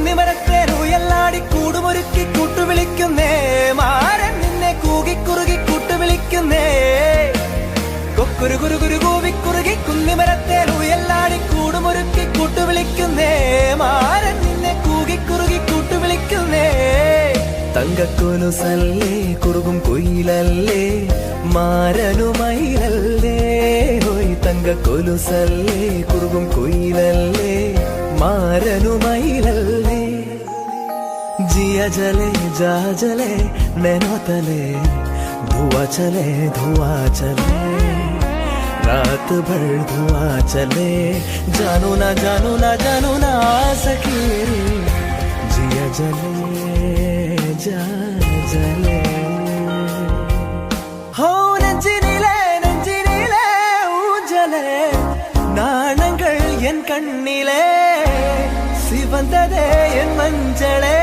കുന്നിമരത്തേൽ ഉയലാടി കൂടുമൊരുക്കി കൂട്ടുവിളിക്കുന്നേ മാരൻ നിന്നെ കൂകിക്കുറുകി കൂട്ടുവിളിക്കുന്നേ കൊക്കുരു കുരു കുരു കൂവിക്കുറുകി കുന്നിമരത്തേൽ ഉയലാടി കൂടുമൊരുക്കി കൂട്ടുവിളിക്കുന്നേ മാരൻ നിന്നെ കൂകിക്കുറുകി കൂട്ടുവിളിക്കുന്നേ തങ്കക്കൊലുസല്ലേ കുറുകും കുയിലല്ലേ മാരനുമയിലല്ലേ ഹോയ് തങ്കക്കൊലുസല്ലേ കുറുകും കുയിലല്ലേ മാരനുമയിലല്ലേ जिया जले जा जले नैनो तले धुआं चले रात भर धुआं चले जानू ना सके जिया जले जा जले हो നെഞ്ചിനിലെ ഊഞ്ചലേ നാണങ്ങൾ എൻ കണ്ണിലെ சிவந்ததே என் மஞ்சளே